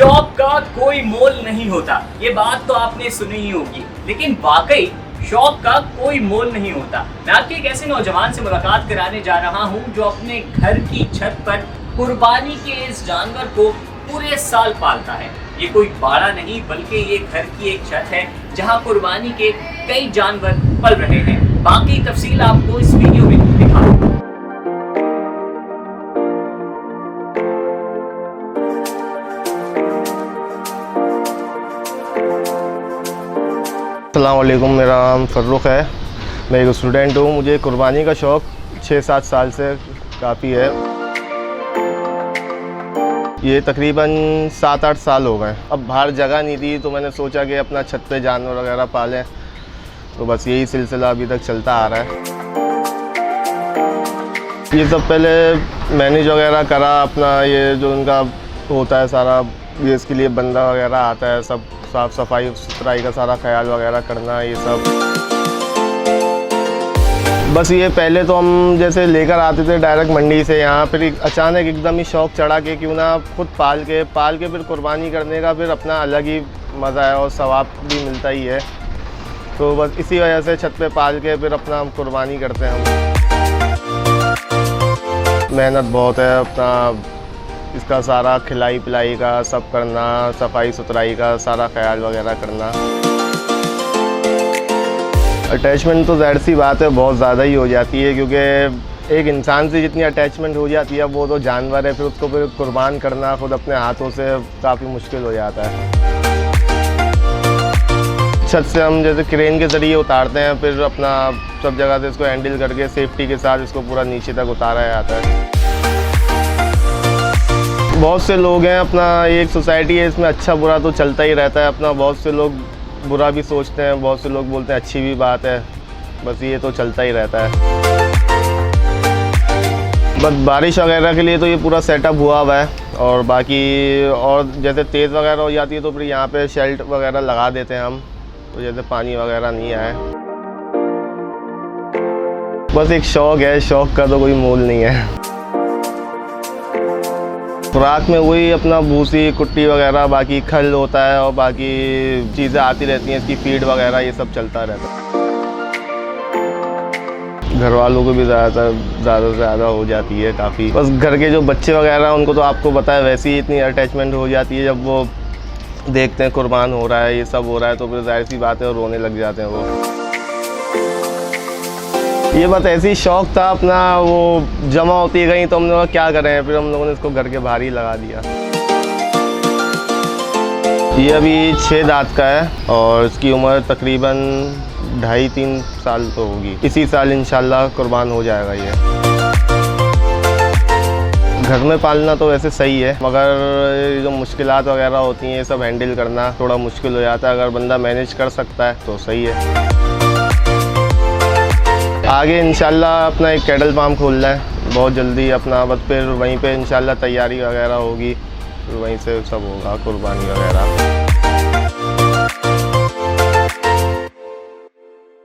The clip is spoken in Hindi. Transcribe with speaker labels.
Speaker 1: शौक का कोई मोल नहीं होता, ये बात तो आपने सुनी ही होगी, लेकिन वाकई शौक का कोई मोल नहीं होता। मैं आपके एक ऐसे नौजवान से मुलाकात कराने जा रहा हूं जो अपने घर की छत पर कुर्बानी के इस जानवर को पूरे साल पालता है। ये कोई बाड़ा नहीं बल्कि ये घर की एक छत है जहां कुर्बानी के कई जानवर पल रहे हैं। बाकी तफसील आपको इस वीडियो में दिखाऊंगा।
Speaker 2: अस्सलाम वालेकुम, मेरा नाम फ़र्रुख है। मैं एक स्टूडेंट हूँ। मुझे कुर्बानी का शौक़ 6-7 साल से काफ़ी है। ये तकरीबन 7-8 साल हो गए। अब बाहर जगह नहीं थी तो मैंने सोचा कि अपना छत पे जानवर वगैरह पालें, तो बस यही सिलसिला अभी तक चलता आ रहा है। ये सब पहले मैनेज वगैरह करा अपना, ये जो उनका होता है सारा, ये इसके लिए बंदा वगैरह आता है, सब साफ़ सफाई सुथराई का सारा ख्याल वगैरह करना, ये सब। बस ये पहले तो हम जैसे लेकर आते थे डायरेक्ट मंडी से यहाँ, फिर अचानक एकदम ही शौक़ चढ़ा के क्यों ना खुद पाल के फिर कुर्बानी करने का फिर अपना अलग ही मज़ा है और सवाब भी मिलता ही है। तो बस इसी वजह से छत पे पाल के फिर अपना कुर्बानी करते हैं हम। मेहनत बहुत है, अपना इसका सारा खिलाई पिलाई का सब करना, सफाई सुथराई का सारा ख्याल वगैरह करना। अटैचमेंट तो ज़ाहिर सी बात है बहुत ज़्यादा ही हो जाती है, क्योंकि एक इंसान से जितनी अटैचमेंट हो जाती है वो तो जानवर है, फिर उसको फिर कुर्बान करना खुद अपने हाथों से काफ़ी मुश्किल हो जाता है। छत से हम जैसे क्रेन के ज़रिए उतारते हैं, फिर अपना सब जगह से इसको हैंडल करके सेफ्टी के साथ इसको पूरा नीचे तक उतारा जाता है। बहुत से लोग हैं, अपना एक सोसाइटी है, इसमें अच्छा बुरा तो चलता ही रहता है अपना। बहुत से लोग बुरा भी सोचते हैं, बहुत से लोग बोलते हैं अच्छी भी बात है, बस ये तो चलता ही रहता है। बस बारिश वगैरह के लिए तो ये पूरा सेटअप हुआ हुआ है, और बाकी और जैसे तेज़ वगैरह हो जाती है तो फिर यहाँ पे शेल्ट वगैरह लगा देते हैं हम, तो जैसे पानी वगैरह नहीं आए। बस एक शौक़ है, शौक़ का तो कोई मोल नहीं है। खुराक में वही अपना भूसी कुट्टी वगैरह, बाकी खल होता है और बाकी चीज़ें आती रहती हैं, इसकी फीड वगैरह ये सब चलता रहता है। घर वालों को भी ज़्यादा से ज़्यादा हो जाती है काफ़ी। बस घर के जो बच्चे वगैरह उनको तो आपको पता है वैसे ही इतनी अटैचमेंट हो जाती है, जब वो देखते हैं कुर्बान हो रहा है, ये सब हो रहा है, तो फिर ज़ाहिर सी बात है और रोने लग जाते हैं वो। ये बस ऐसे ही शौक़ था अपना, वो जमा होती गई तो हम लोग क्या करें, फिर हम लोगों ने इसको घर के बाहर ही लगा दिया। ये अभी 6 दांत का है और इसकी उम्र तकरीबन 2.5-3 साल तो होगी। इसी साल इंशाल्लाह कुर्बान हो जाएगा ये। घर में पालना तो वैसे सही है, मगर जो मुश्किलात वगैरह होती हैं ये सब हैंडल करना थोड़ा मुश्किल हो जाता है। अगर बंदा मैनेज कर सकता है तो सही है। आगे इंशाल्लाह अपना एक कैटल फार्म खोलना है बहुत जल्दी अपना, बस फिर वहीं पे इंशाल्लाह तैयारी वगैरह होगी, फिर वहीं से सब होगा कुर्बानी वगैरह।